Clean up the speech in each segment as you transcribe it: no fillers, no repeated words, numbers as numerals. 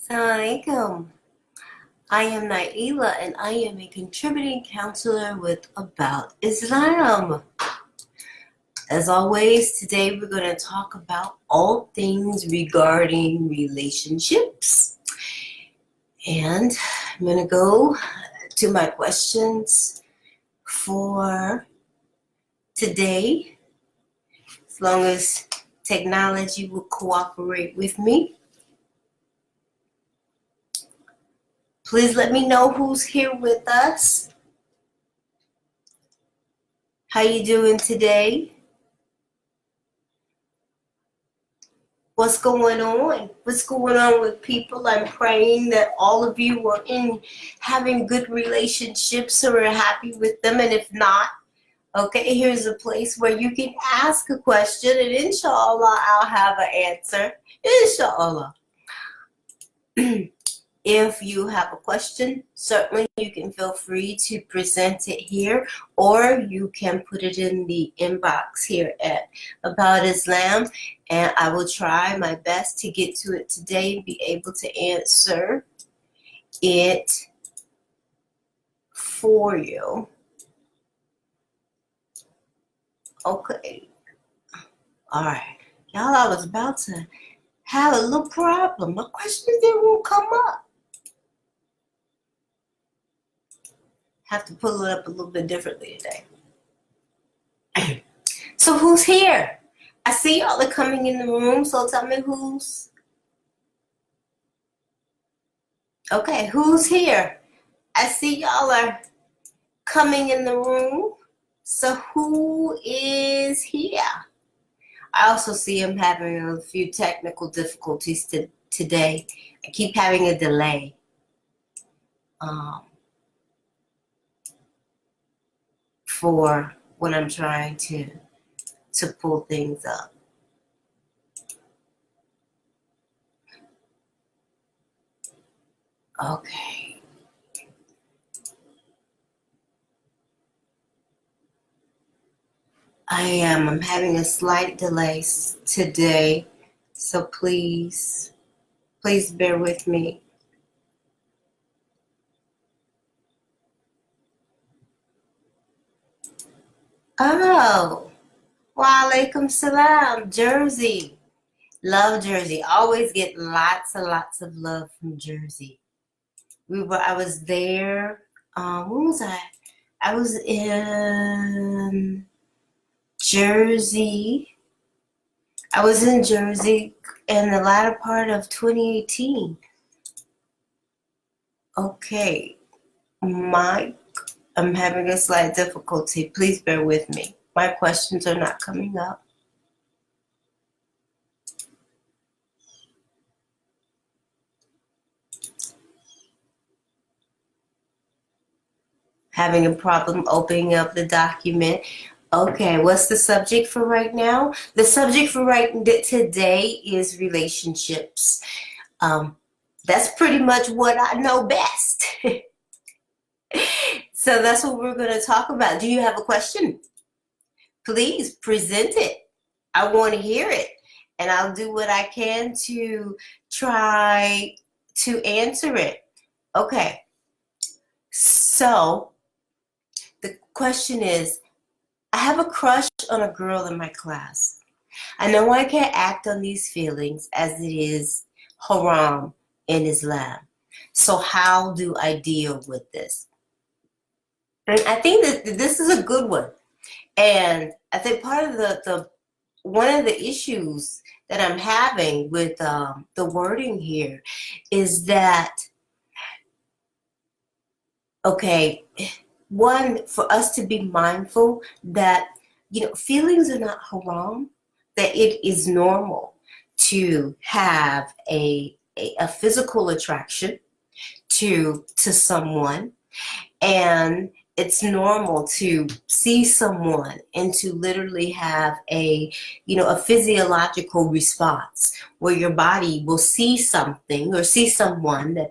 Assalamualaikum. I am Naaila and I am a contributing counselor with About Islam. As always, today we're going to talk about all things regarding relationships. And I'm going to go to my questions for today, as long as technology will cooperate with me. Please let me know who's here with us. How you doing today? What's going on? What's going on with people? I'm praying that all of you are having good relationships or are happy with them. And if not, okay, here's a place where you can ask a question and inshallah I'll have an answer. Inshallah. If you have a question, certainly you can feel free to present it here, or you can put it in the inbox here at About Islam, and I will try my best to get to it today and be able to answer it for you. Okay. All right. Y'all, I was about to have a little problem. My questions didn't won't come up. Have to pull it up a little bit differently today. So who's here? I see y'all are coming in the room, so tell me who's... Okay, who's here? I see y'all are coming in the room, so who is here? I also see him having a few technical difficulties today. I keep having a delay. For when I'm trying to pull things up. Okay. I'm having a slight delay today, so please bear with me. Oh, wa alaikum salam, Jersey. Love Jersey. Always get lots and lots of love from Jersey. I was there. When was I? I was in Jersey. I was in Jersey in the latter part of 2018. Okay, I'm having a slight difficulty. Please bear with me. My questions are not coming up. Having a problem opening up the document. Okay, what's the subject for right now? The subject for today is relationships. That's pretty much what I know best. So that's what we're going to talk about. Do you have a question? Please present it. I want to hear it. And I'll do what I can to try to answer it. Okay. So the question is, I have a crush on a girl in my class. I know I can't act on these feelings as it is haram in Islam. So how do I deal with this? And I think that this is a good one. And I think part of one of the issues that I'm having with the wording here is that, okay, one, for us to be mindful that, feelings are not haram, that it is normal to have a physical attraction to someone, and it's normal to see someone and to literally have a physiological response where your body will see something or see someone that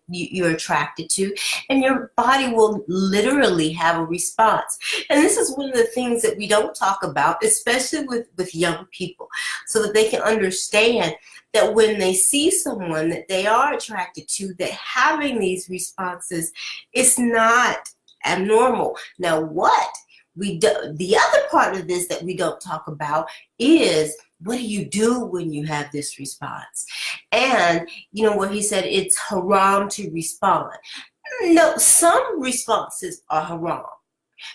you're attracted to, and your body will literally have a response. And this is one of the things that we don't talk about, especially with young people, so that they can understand that when they see someone that they are attracted to, that having these responses is not abnormal. Now, the other part of this that we don't talk about is, what do you do when you have this response? And where he said it's haram to respond. No, some responses are haram.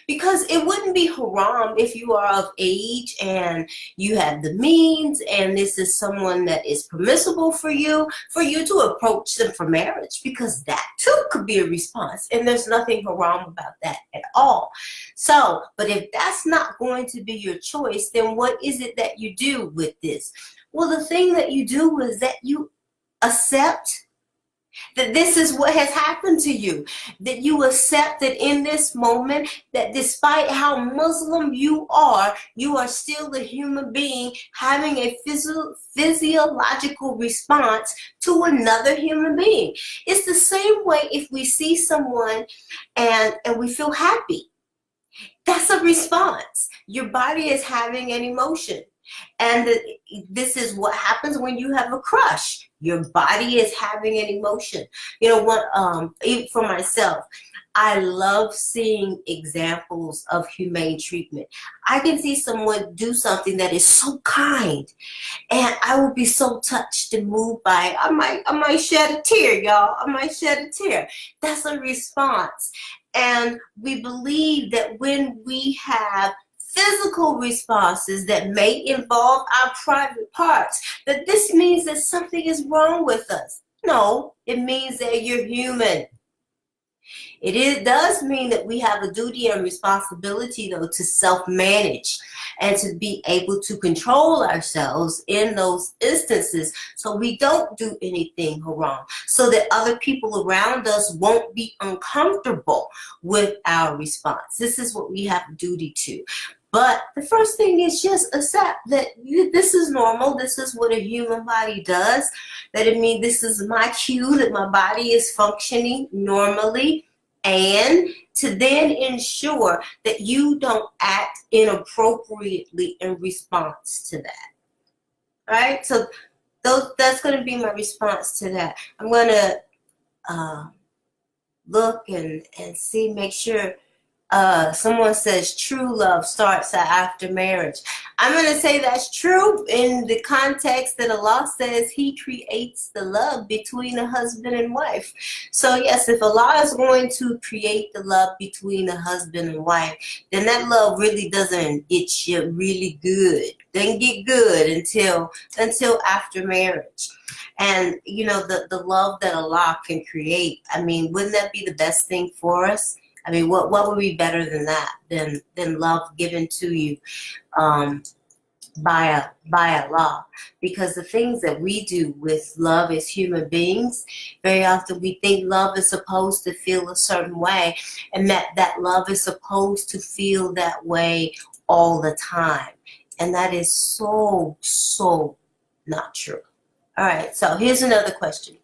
Because it wouldn't be haram if you are of age and you have the means and this is someone that is permissible for you to approach them for marriage, because that too could be a response, and there's nothing haram about that at all. So, but if that's not going to be your choice, then what is it that you do with this? Well, the thing that you do is that you accept that this is what has happened to you, that you accept that in this moment, that despite how Muslim you are still a human being having a physiological response to another human being. It's the same way if we see someone and we feel happy. That's a response. Your body is having an emotion. And this is what happens when you have a crush. Your body is having an emotion. Even for myself, I love seeing examples of humane treatment. I can see someone do something that is so kind, and I will be so touched and moved by it. I might shed a tear, y'all. I might shed a tear. That's a response. And we believe that when we have physical responses that may involve our private parts, that this means that something is wrong with us. No, it means that you're human. It does mean that we have a duty and responsibility, though, to self-manage and to be able to control ourselves in those instances, so we don't do anything haram, so that other people around us won't be uncomfortable with our response. This is what we have a duty to. But the first thing is just accept that this is normal. This is what a human body does. That it means this is my cue that my body is functioning normally, and to then ensure that you don't act inappropriately in response to that. All right? So that's going to be my response to that. I'm going to look and see, make sure. Someone says true love starts after marriage. I'm going to say that's true in the context that Allah says He creates the love between a husband and wife. So yes, if Allah is going to create the love between a husband and wife, then that love really doesn't itch you really good. Doesn't get good until after marriage. And the love that Allah can create, I mean, wouldn't that be the best thing for us? I mean, what would be better than that, than love given to you by Allah? Because the things that we do with love as human beings, very often we think love is supposed to feel a certain way, and that love is supposed to feel that way all the time. And that is so, so not true. All right, so here's another question.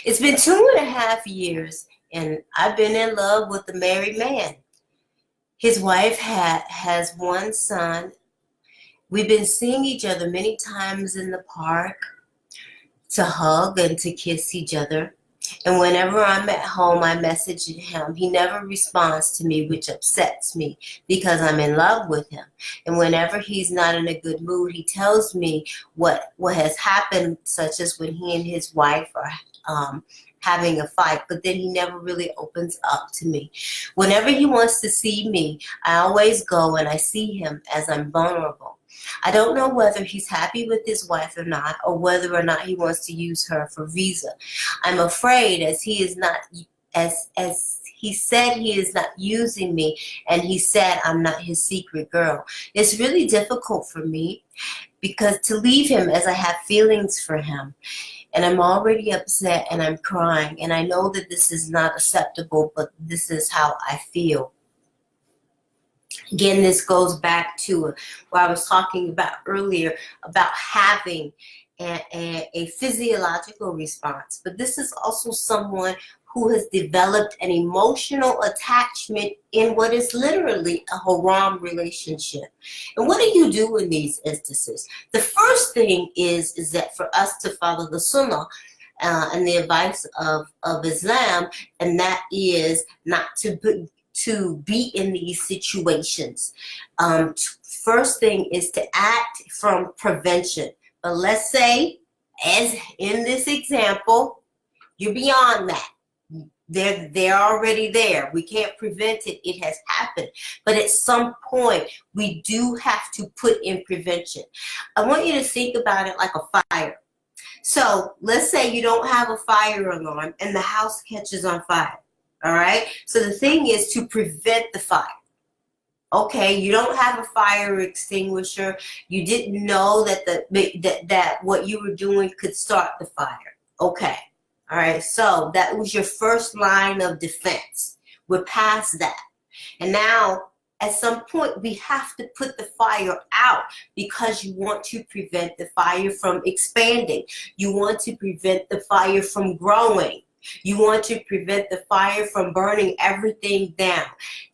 It's been 2.5 years, and I've been in love with a married man. His wife has one son. We've been seeing each other many times in the park to hug and to kiss each other. And whenever I'm at home, I message him. He never responds to me, which upsets me because I'm in love with him. And whenever he's not in a good mood, he tells me what has happened, such as when he and his wife are having a fight, but then he never really opens up to me. Whenever he wants to see me, I always go and I see him as I'm vulnerable. I don't know whether he's happy with his wife or not, or whether or not he wants to use her for visa. I'm afraid, as he is not as he said he is not using me, and he said I'm not his secret girl. It's really difficult for me because to leave him as I have feelings for him, and I'm already upset and I'm crying, and I know that this is not acceptable, but this is how I feel. Again, this goes back to what I was talking about earlier about having a physiological response. But this is also someone who has developed an emotional attachment in what is literally a haram relationship. And what do you do in these instances? The first thing is that for us to follow the sunnah and the advice of Islam, and that is not to be in these situations. First thing is to act from prevention. But let's say, as in this example, you're beyond that. They're already there. We can't prevent it. It has happened. But at some point, we do have to put in prevention. I want you to think about it like a fire. So let's say you don't have a fire alarm and the house catches on fire. All right. So the thing is to prevent the fire. Okay, you don't have a fire extinguisher. You didn't know that that what you were doing could start the fire. Okay. All right. So that was your first line of defense. We're past that. And now at some point we have to put the fire out because you want to prevent the fire from expanding. You want to prevent the fire from growing. You want to prevent the fire from burning everything down.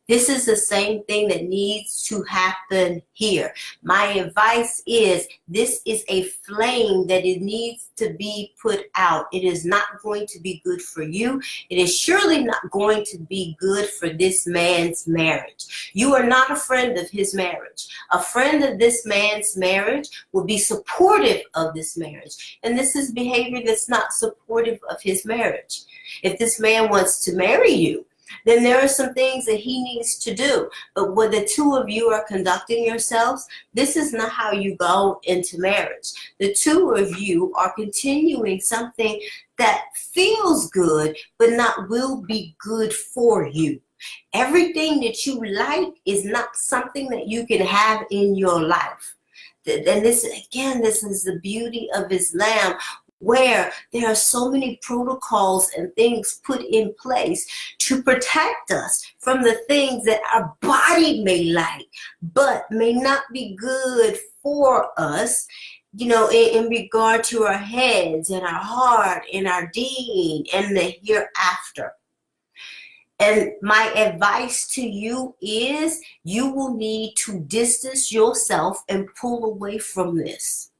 This is the same thing that needs to happen here. My advice is this is a flame that it needs to be put out. It is not going to be good for you. It is surely not going to be good for this man's marriage. You are not a friend of his marriage. A friend of this man's marriage will be supportive of this marriage. And this is behavior that's not supportive of his marriage. If this man wants to marry you, then there are some things that he needs to do. But when the two of you are conducting yourselves, this is not how you go into marriage. The two of you are continuing something that feels good, but not will be good for you. Everything that you like is not something that you can have in your life. And this, again, this is the beauty of Islam, where there are so many protocols and things put in place to protect us from the things that our body may like, but may not be good for us, you know, in regard to our heads and our heart and our deen and the hereafter. And my advice to you is you will need to distance yourself and pull away from this.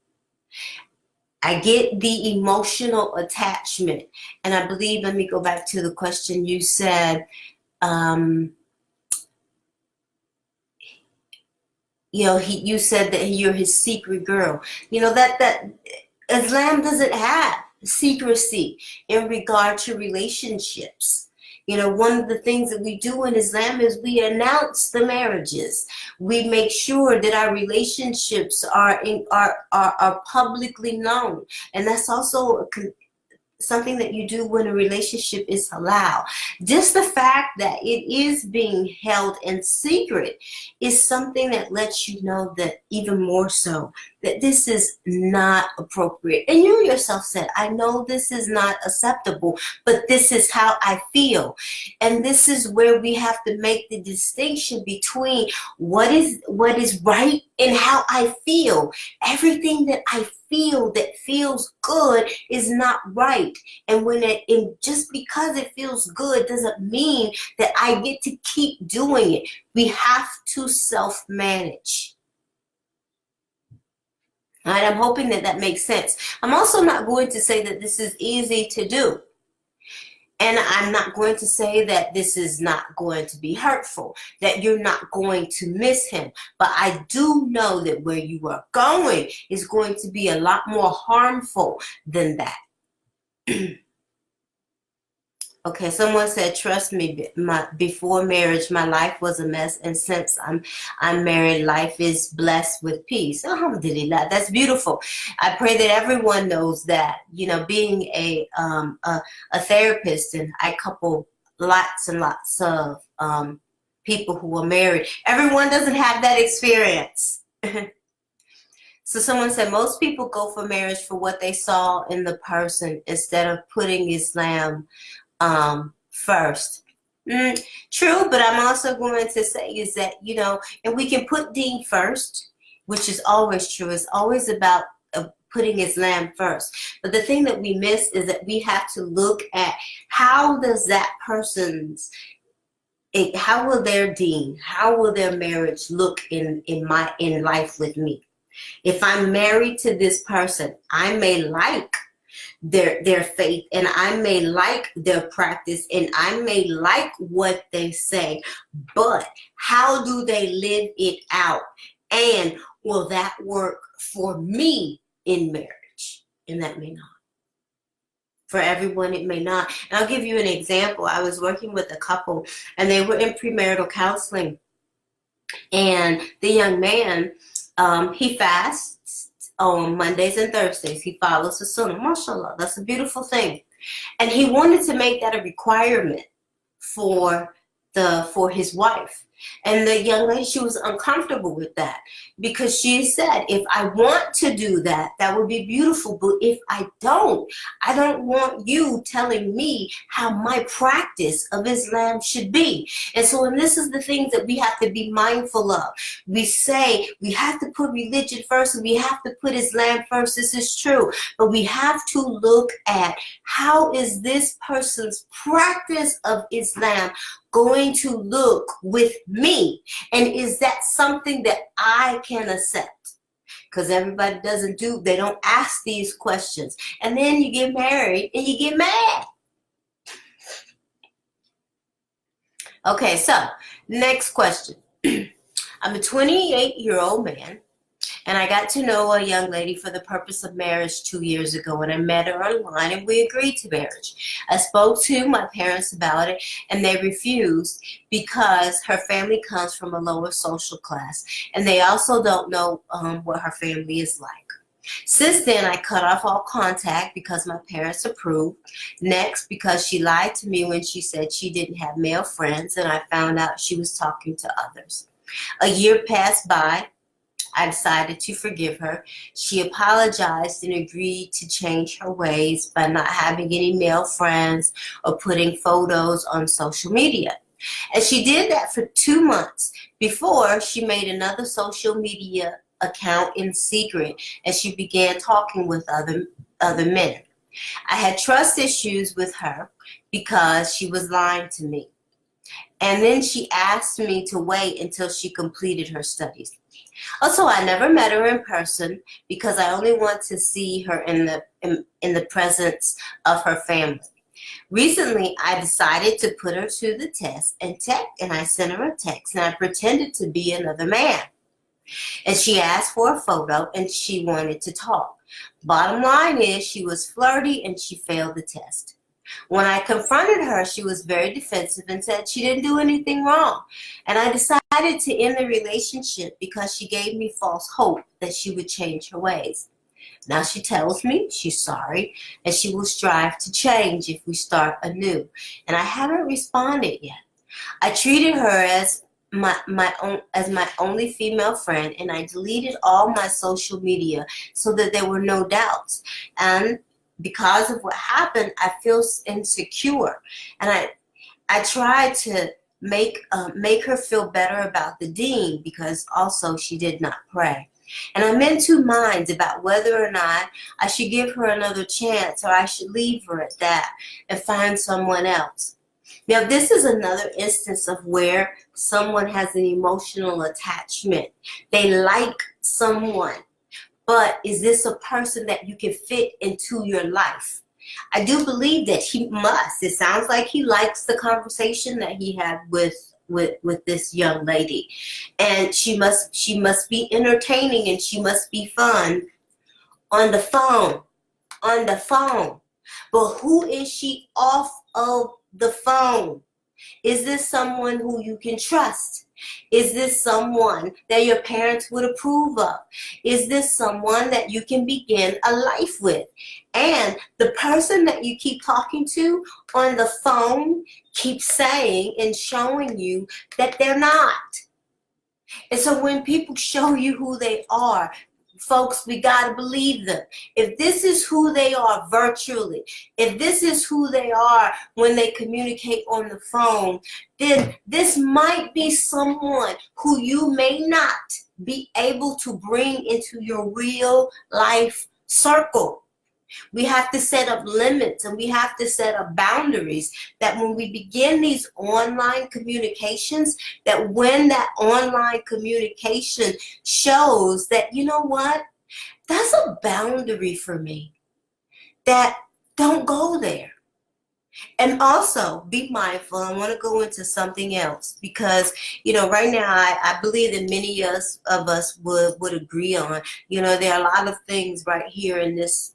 I get the emotional attachment. And I believe, let me go back to the question you said, you said that you're his secret girl. You know, that Islam doesn't have secrecy in regard to relationships. You know, one of the things that we do in Islam is we announce the marriages. We make sure that our relationships are publicly known. And that's also something that you do when a relationship is halal. Just the fact that it is being held in secret is something that lets you know that even more so that this is not appropriate. And you yourself said, I know this is not acceptable, but this is how I feel. And this is where we have to make the distinction between what is right and how I feel. Everything that I feel that feels good is not right. And just because it feels good doesn't mean that I get to keep doing it. We have to self-manage. All right, I'm hoping that that makes sense. I'm also not going to say that this is easy to do. And I'm not going to say that this is not going to be hurtful, that you're not going to miss him. But I do know that where you are going is going to be a lot more harmful than that. Okay, someone said, trust me, before marriage, my life was a mess. And since I'm married, life is blessed with peace. Alhamdulillah, that's beautiful. I pray that everyone knows that, you know, being a therapist, and I couple lots and lots of people who are married. Everyone doesn't have that experience. So someone said most people go for marriage for what they saw in the person instead of putting Islam first. True, but I'm also going to say is that, and we can put deen first, which is always true. It's always about putting Islam first. But the thing that we miss is that we have to look at how does that person's, how will their deen, how will their marriage look in life with me? If I'm married to this person, I may like their faith, and I may like their practice, and I may like what they say, but how do they live it out? And will that work for me in marriage? And that may not. For everyone, it may not. And I'll give you an example. I was working with a couple, and they were in premarital counseling, and the young man, he fasts on Mondays and Thursdays. He follows the sunnah. Mashallah, that's a beautiful thing. And he wanted to make that a requirement for his wife. And the young lady, she was uncomfortable with that because she said, if I want to do that, that would be beautiful. But if I don't want you telling me how my practice of Islam should be. And so, and this is the things that we have to be mindful of. We say we have to put religion first and we have to put Islam first. This is true. But we have to look at how is this person's practice of Islam going to look with me, and is that something that I can accept? Because everybody they don't ask these questions, and then you get married and you get mad. Okay, so next question. I'm a 28-year-old man, and I got to know a young lady for the purpose of marriage 2 years ago, and I met her online, and we agreed to marriage. I spoke to my parents about it, and they refused because her family comes from a lower social class, and they also don't know what her family is like. Since then, I cut off all contact because my parents approved. Next, because she lied to me when she said she didn't have male friends, and I found out she was talking to others. A year passed by. I decided to forgive her. She apologized and agreed to change her ways by not having any male friends or putting photos on social media. And she did that for 2 months before she made another social media account in secret, and she began talking with other men. I had trust issues with her because she was lying to me. And then she asked me to wait until she completed her studies. Also, I never met her in person because I only want to see her in the presence of her family. Recently, I decided to put her to the test and I sent her a text, and I pretended to be another man. And she asked for a photo, and she wanted to talk. Bottom line is she was flirty and she failed the test. When I confronted her, she was very defensive and said she didn't do anything wrong. And I decided to end the relationship because she gave me false hope that she would change her ways. Now she tells me she's sorry and she will strive to change if we start anew. And I haven't responded yet. I treated her as my only female friend, and I deleted all my social media so that there were no doubts. And because of what happened, I feel insecure, and I tried to make her feel better about the deen because also she did not pray. And I'm in two minds about whether or not I should give her another chance or I should leave her at that and find someone else. Now, this is another instance of where someone has an emotional attachment. They like someone, but is this a person that you can fit into your life? I do believe that he must. It sounds like he likes the conversation that he had with this young lady, and she must be entertaining and she must be fun on the phone. But who is she off of the phone? Is this someone who you can trust? Is this someone that your parents would approve of? Is this someone that you can begin a life with? And the person that you keep talking to on the phone keeps saying and showing you that they're not. And so when people show you who they are, folks, we got to believe them. If this is who they are virtually, if this is who they are when they communicate on the phone, then this might be someone who you may not be able to bring into your real life circle. We have to set up limits and we have to set up boundaries that when we begin these online communications, that when that online communication shows that, you know what, that's a boundary for me, that don't go there. And also be mindful. I want to go into something else because, right now I believe that many of us would agree on, there are a lot of things right here in this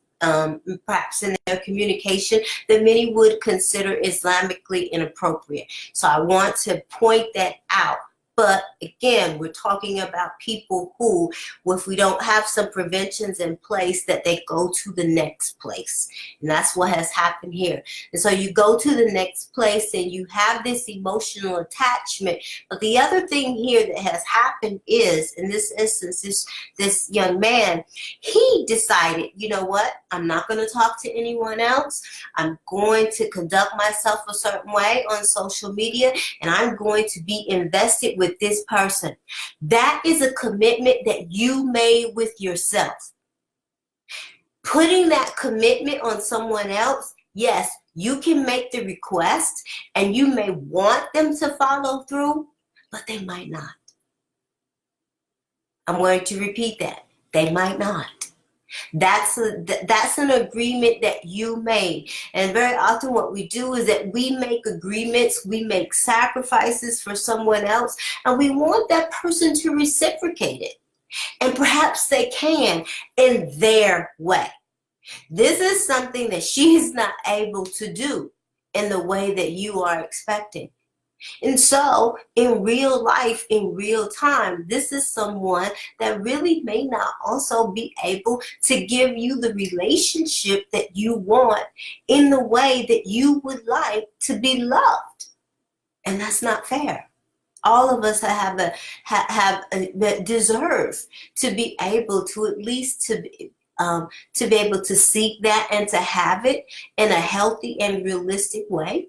perhaps in their communication that many would consider Islamically inappropriate. So I want to point that out. But again, we're talking about people who, if we don't have some preventions in place, that they go to the next place. And that's what has happened here. And so you go to the next place and you have this emotional attachment. But the other thing here that has happened is, in this instance, this young man, he decided, you know what, I'm not going to talk to anyone else. I'm going to conduct myself a certain way on social media, and I'm going to be invested with this person. That is a commitment that you made with yourself. Putting that commitment on someone else, yes, you can make the request and you may want them to follow through, but they might not. I'm going to repeat that. They might not. That's an agreement that you made. And very often what we do is that we make agreements, we make sacrifices for someone else, and we want that person to reciprocate it. And perhaps they can in their way. This is something that she's not able to do in the way that you are expecting. And so in real life, in real time, this is someone that really may not also be able to give you the relationship that you want in the way that you would like to be loved. And that's not fair. All of us deserve to be able to at least to be able to seek that and to have it in a healthy and realistic way.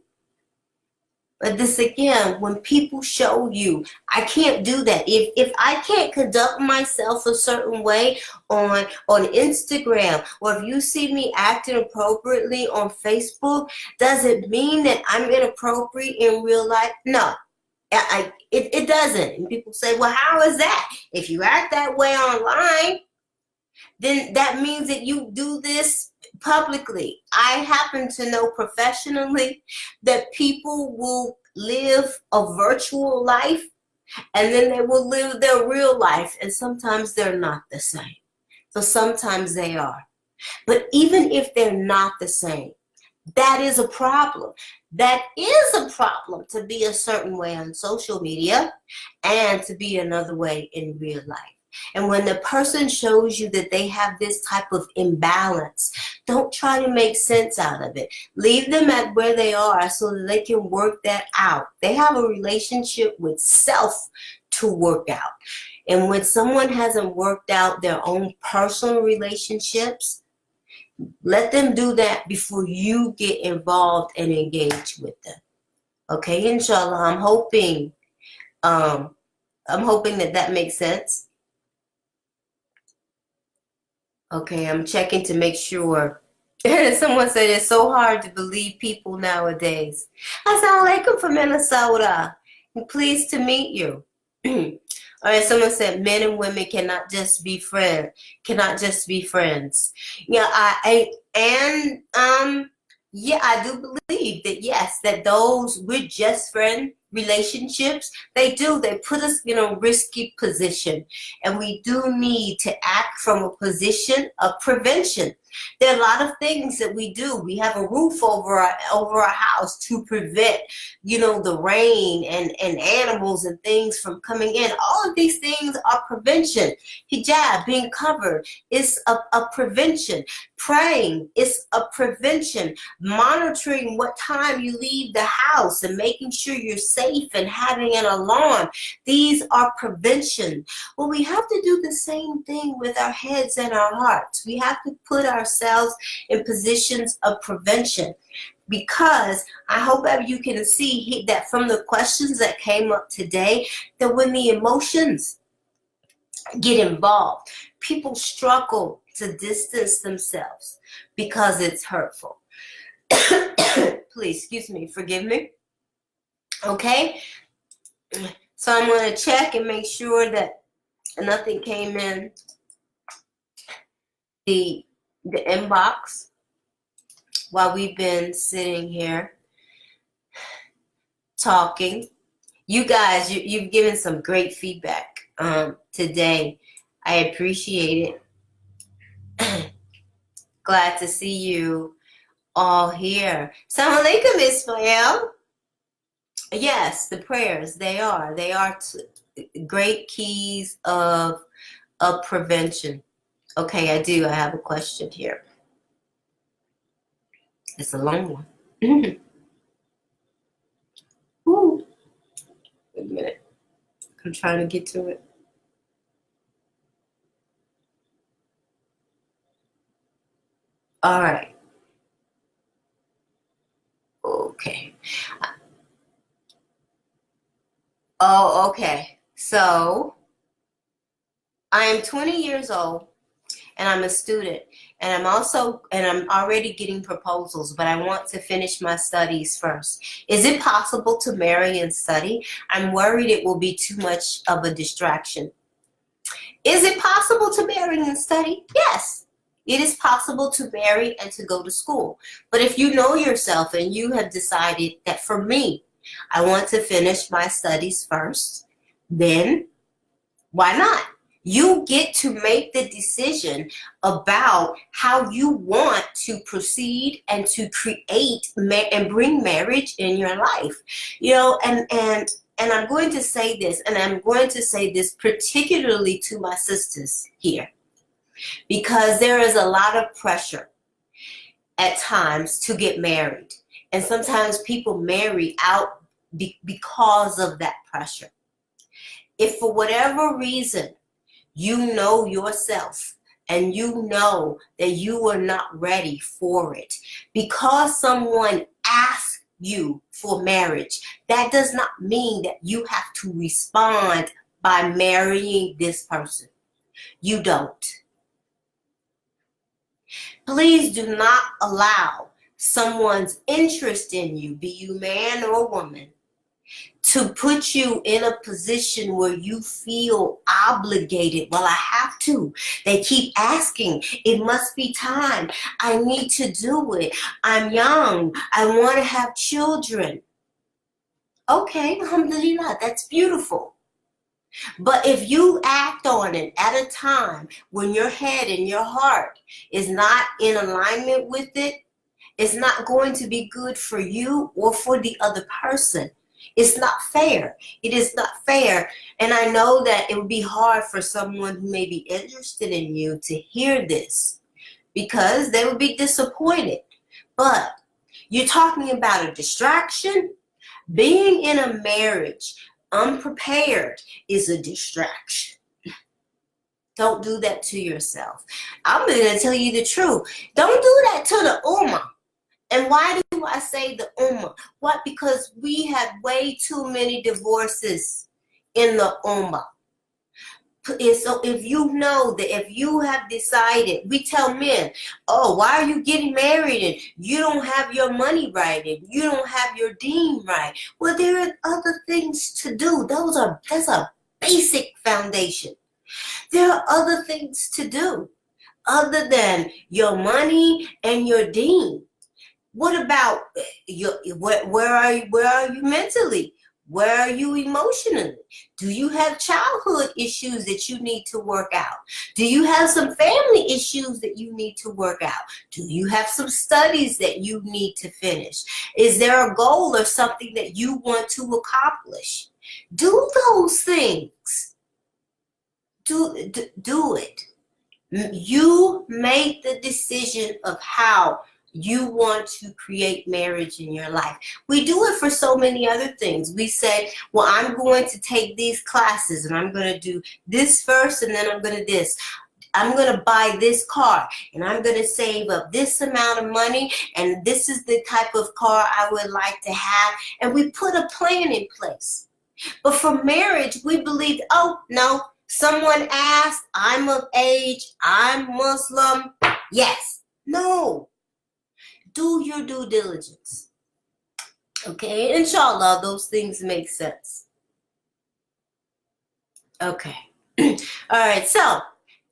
But this again, when people show you, I can't do that. If I can't conduct myself a certain way on Instagram, or if you see me acting appropriately on Facebook, does it mean that I'm inappropriate in real life? No, it doesn't. And people say, well, how is that? If you act that way online, then that means that you do this publicly. I happen to know professionally that people will live a virtual life and then they will live their real life, and sometimes they're not the same. So sometimes they are. But even if they're not the same, that is a problem. That is a problem, to be a certain way on social media and to be another way in real life. And when the person shows you that they have this type of imbalance, don't try to make sense out of it. Leave them at where they are so that they can work that out. They have a relationship with self to work out. And when someone hasn't worked out their own personal relationships, let them do that before you get involved and engage with them. Okay, inshallah, I'm hoping that makes sense. Okay, I'm checking to make sure. Someone said it's so hard to believe people nowadays. Assalamu alaikum from Minnesota. Pleased to meet you. All right, someone said men and women cannot just be friends. Yeah, I do believe that, yes, that those we're just friend relationships, they put us in a risky position, and we do need to act from a position of prevention. There are a lot of things that we do. We have a roof over our house to prevent, the rain and animals and things from coming in. All of these things are prevention. Hijab, being covered, is a prevention. Praying is a prevention. Monitoring what time you leave the house and making sure you're safe and having an alarm. These are prevention. Well, we have to do the same thing with our heads and our hearts. We have to put ourselves in positions of prevention, because I hope that you can see that from the questions that came up today, that when the emotions get involved, people struggle to distance themselves because it's hurtful. Please, excuse me, forgive me. Okay? So I'm going to check and make sure that nothing came in the inbox while we've been sitting here talking. You guys, you've given some great feedback today. I appreciate it. Glad to see you all here. Assalamu alaikum, Ismail. Yes, the prayers, they are great keys of prevention. Okay, I have a question here. It's a long one. Ooh. Wait a minute. I'm trying to get to it. All right. Okay. Oh, okay. So I am 20 years old and I'm a student, and I'm already getting proposals, but I want to finish my studies first. Is it possible to marry and study? I'm worried it will be too much of a distraction. Is it possible to marry and study? Yes. It is possible to marry and to go to school. But if you know yourself and you have decided that, for me, I want to finish my studies first, then why not? You get to make the decision about how you want to proceed and to create and bring marriage in your life. And I'm going to say this, and I'm going to say this particularly to my sisters here, because there is a lot of pressure at times to get married. And sometimes people marry out because of that pressure. If for whatever reason you know yourself and you know that you are not ready for it, because someone asks you for marriage, that does not mean that you have to respond by marrying this person. You don't. Please do not allow someone's interest in you, be you man or woman, to put you in a position where you feel obligated. Well, I have to. They keep asking. It must be time. I need to do it. I'm young. I want to have children. Okay, alhamdulillah, that's beautiful. But if you act on it at a time when your head and your heart is not in alignment with it, it's not going to be good for you or for the other person. It's not fair. It is not fair. And I know that it would be hard for someone who may be interested in you to hear this, because they would be disappointed. But you're talking about a distraction. Being in a marriage unprepared is a distraction. Don't do that to yourself. I'm going to tell you the truth. Don't do that to the ummah. And why do I say the ummah? What? Because we have way too many divorces in the ummah. So if you know that, if you have decided, we tell men, oh, why are you getting married and you don't have your money right and you don't have your deen right? Well, there are other things to do. That's a basic foundation. There are other things to do other than your money and your deen. What about where are you mentally? Where are you emotionally? Do you have childhood issues that you need to work out? Do you have some family issues that you need to work out? Do you have some studies that you need to finish? Is there a goal or something that you want to accomplish? Do those things. Do it. You make the decision of how you want to create marriage in your life. We do it for so many other things. We say, well, I'm going to take these classes and I'm going to do this first and then I'm going to this. I'm going to buy this car and I'm going to save up this amount of money and this is the type of car I would like to have. And we put a plan in place. But for marriage, we believe, oh, no, someone asked, I'm of age, I'm Muslim. Yes. No. Do your due diligence. Okay, inshallah, those things make sense. Okay. All right, so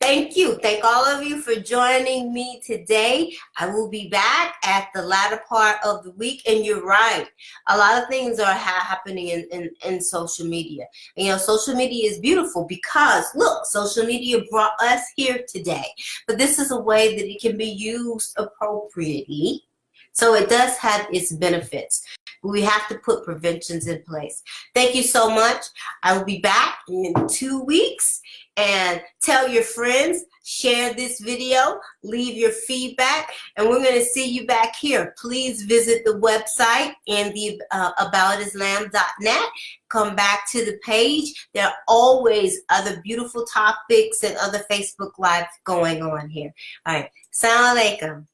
thank you. Thank all of you for joining me today. I will be back at the latter part of the week. And you're right. A lot of things are happening in social media. And, you know, social media is beautiful because, look, social media brought us here today. But this is a way that it can be used appropriately. So it does have its benefits. We have to put preventions in place. Thank you so much. I will be back in 2 weeks. And tell your friends, share this video, leave your feedback, and we're going to see you back here. Please visit the website and the aboutislam.net. Come back to the page. There are always other beautiful topics and other Facebook Lives going on here. All right. Assalamu alaikum.